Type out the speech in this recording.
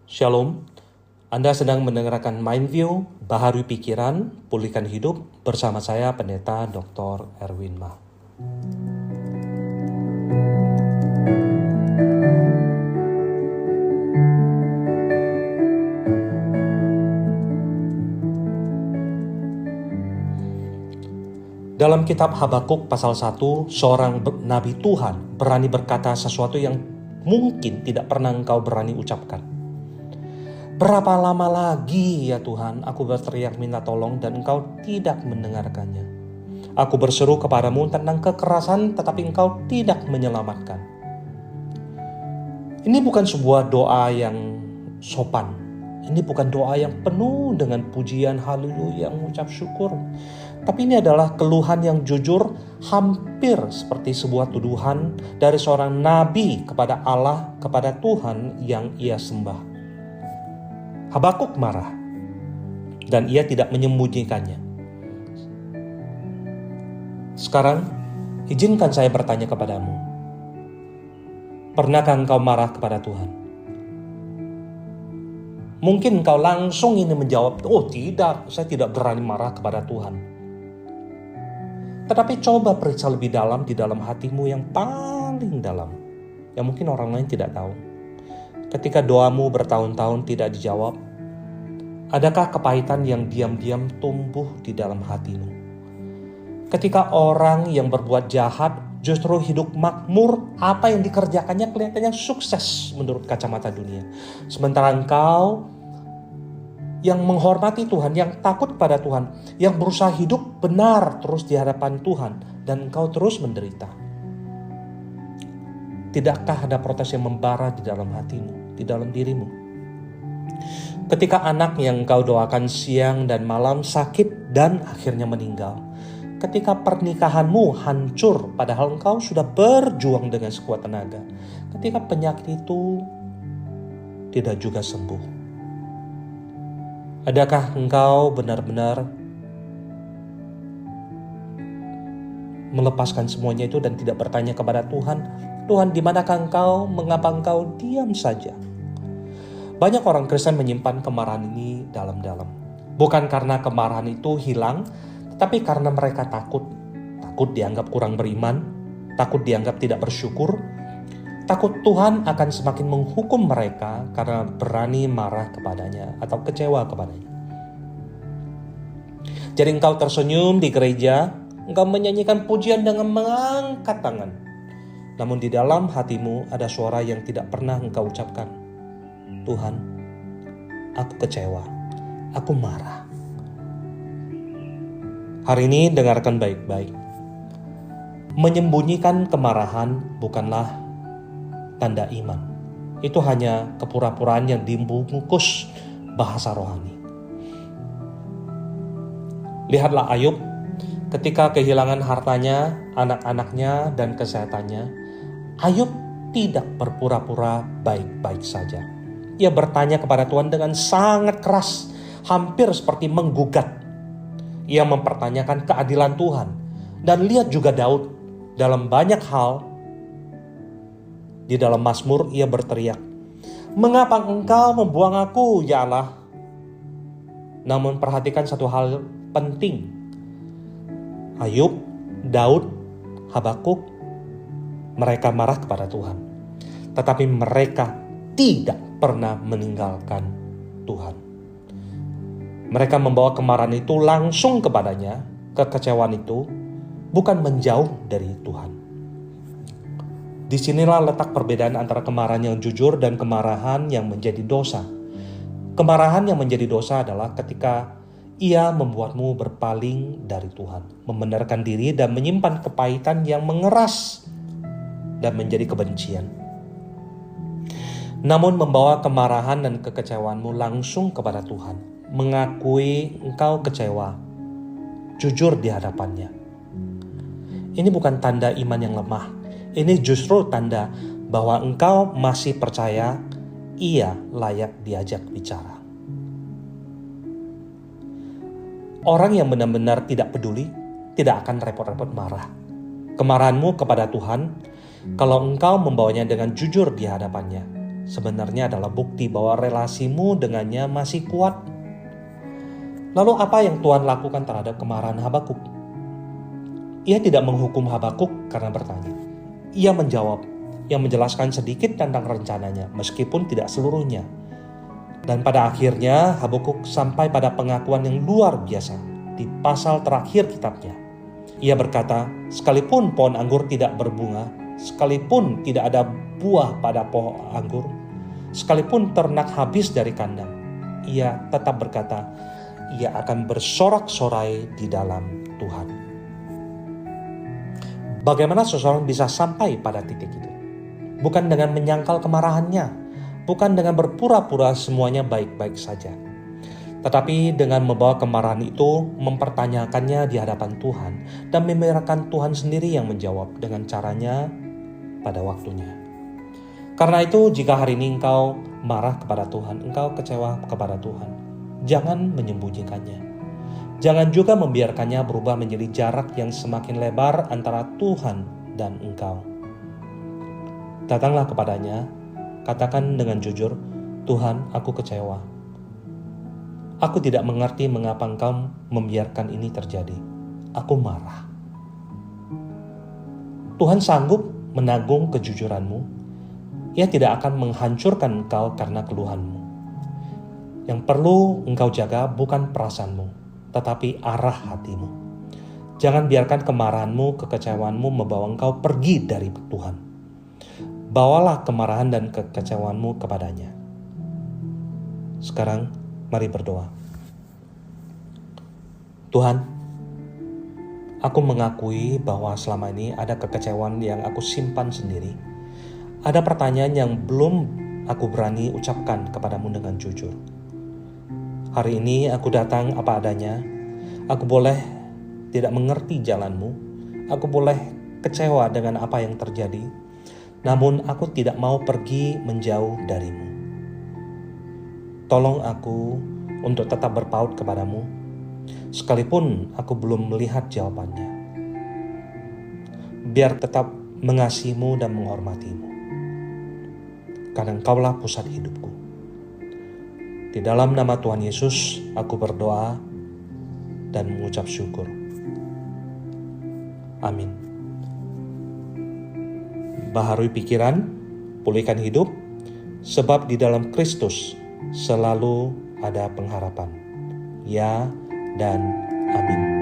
Shalom, Anda sedang mendengarkan Mindview, Baharui Pikiran, Pulihkan Hidup bersama saya Pendeta Dr. Erwin Ma. Dalam kitab Habakuk pasal 1, seorang nabi Tuhan berani berkata sesuatu yang mungkin tidak pernah engkau berani ucapkan. Berapa lama lagi ya Tuhan aku berteriak minta tolong dan engkau tidak mendengarkannya. Aku berseru kepadamu tentang kekerasan tetapi engkau tidak menyelamatkan. Ini bukan sebuah doa yang sopan. Ini bukan doa yang penuh dengan pujian haleluya mengucap syukur. Tapi ini adalah keluhan yang jujur, hampir seperti sebuah tuduhan dari seorang nabi kepada Allah, kepada Tuhan yang ia sembah. Habakuk marah dan ia tidak menyembunyikannya. Sekarang, izinkan saya bertanya kepadamu. Pernahkah engkau marah kepada Tuhan? Mungkin engkau langsung ini menjawab, oh tidak, saya tidak berani marah kepada Tuhan. Tetapi coba periksa lebih dalam di dalam hatimu yang paling dalam, yang mungkin orang lain tidak tahu. Ketika doamu bertahun-tahun tidak dijawab, adakah kepahitan yang diam-diam tumbuh di dalam hatimu? Ketika orang yang berbuat jahat justru hidup makmur, apa yang dikerjakannya kelihatannya sukses menurut kacamata dunia. Sementara engkau yang menghormati Tuhan, yang takut pada Tuhan, yang berusaha hidup benar terus di hadapan Tuhan, dan engkau terus menderita. Tidakkah ada protes yang membara di dalam hatimu, di dalam dirimu? Ketika anak yang engkau doakan siang dan malam sakit dan akhirnya meninggal. Ketika pernikahanmu hancur padahal engkau sudah berjuang dengan sekuat tenaga. Ketika penyakit itu tidak juga sembuh. Adakah engkau benar-benar melepaskan semuanya itu dan tidak bertanya kepada Tuhan, Tuhan di manakah engkau, mengapa engkau diam saja? Banyak orang Kristen menyimpan kemarahan ini dalam-dalam. Bukan karena kemarahan itu hilang, tetapi karena mereka takut. Takut dianggap kurang beriman, takut dianggap tidak bersyukur, takut Tuhan akan semakin menghukum mereka karena berani marah kepadanya atau kecewa kepadanya. Jadi engkau tersenyum di gereja, engkau menyanyikan pujian dengan mengangkat tangan. Namun di dalam hatimu ada suara yang tidak pernah engkau ucapkan. Tuhan, aku kecewa, aku marah. Hari ini dengarkan baik-baik. Menyembunyikan kemarahan bukanlah tanda iman. Itu hanya kepura-puraan yang dibungkus bahasa rohani. Lihatlah Ayub ketika kehilangan hartanya, anak-anaknya, dan kesehatannya. Ayub tidak berpura-pura baik-baik saja. Ia bertanya kepada Tuhan dengan sangat keras, hampir seperti menggugat. Ia mempertanyakan keadilan Tuhan. Dan lihat juga Daud, dalam banyak hal, di dalam Mazmur ia berteriak, "Mengapa engkau membuang aku, ya Allah?" Namun perhatikan satu hal penting. Ayub, Daud, Habakuk, mereka marah kepada Tuhan. Tetapi mereka tidak pernah meninggalkan Tuhan. Mereka membawa kemarahan itu langsung kepadanya, kekecewaan itu, bukan menjauh dari Tuhan. Disinilah letak perbedaan antara kemarahan yang jujur dan kemarahan yang menjadi dosa. Kemarahan yang menjadi dosa adalah ketika ia membuatmu berpaling dari Tuhan, membenarkan diri dan menyimpan kepahitan yang mengeras dan menjadi kebencian. Namun membawa kemarahan dan kekecewaanmu langsung kepada Tuhan, mengakui engkau kecewa, jujur di hadapannya. Ini bukan tanda iman yang lemah. Ini justru tanda bahwa engkau masih percaya ia layak diajak bicara. Orang yang benar-benar tidak peduli tidak akan repot-repot marah. Kemarahanmu kepada Tuhan, kalau engkau membawanya dengan jujur di hadapannya, sebenarnya adalah bukti bahwa relasimu dengannya masih kuat. Lalu apa yang Tuhan lakukan terhadap kemarahan Habakuk? Ia tidak menghukum Habakuk karena bertanya. Ia menjawab, ia menjelaskan sedikit tentang rencananya, meskipun tidak seluruhnya. Dan pada akhirnya Habakuk sampai pada pengakuan yang luar biasa di pasal terakhir kitabnya. Ia berkata, sekalipun pohon anggur tidak berbunga, sekalipun tidak ada buah pada pohon anggur, sekalipun ternak habis dari kandang, ia tetap berkata, ia akan bersorak-sorai di dalam Tuhan. Bagaimana seseorang bisa sampai pada titik itu? Bukan dengan menyangkal kemarahannya, bukan dengan berpura-pura semuanya baik-baik saja, tetapi dengan membawa kemarahan itu, mempertanyakannya di hadapan Tuhan, dan membiarkan Tuhan sendiri yang menjawab dengan caranya pada waktunya. Karena itu, jika hari ini engkau marah kepada Tuhan, engkau kecewa kepada Tuhan, jangan menyembunyikannya. Jangan juga membiarkannya berubah menjadi jarak yang semakin lebar antara Tuhan dan engkau. Datanglah kepadanya, katakan dengan jujur, Tuhan, aku kecewa. Aku tidak mengerti mengapa engkau membiarkan ini terjadi. Aku marah. Tuhan sanggup menanggung kejujuranmu. Ia tidak akan menghancurkan engkau karena keluhanmu. Yang perlu engkau jaga bukan perasaanmu, tetapi arah hatimu. Jangan biarkan kemarahanmu, kekecewaanmu membawa engkau pergi dari Tuhan. Bawalah kemarahan dan kekecewaanmu kepadanya. Sekarang, mari berdoa. Tuhan, aku mengakui bahwa selama ini ada kekecewaan yang aku simpan sendiri. Ada pertanyaan yang belum aku berani ucapkan kepadamu dengan jujur. Hari ini aku datang apa adanya. Aku boleh tidak mengerti jalanmu. Aku boleh kecewa dengan apa yang terjadi. Namun aku tidak mau pergi menjauh darimu. Tolong aku untuk tetap berpaut kepadamu, sekalipun aku belum melihat jawabannya. Biar tetap mengasihimu dan menghormatimu, karena engkaulah pusat hidupku. Di dalam nama Tuhan Yesus, aku berdoa dan mengucap syukur. Amin. Baharui pikiran, pulihkan hidup, sebab di dalam Kristus selalu ada pengharapan. Ya dan amin.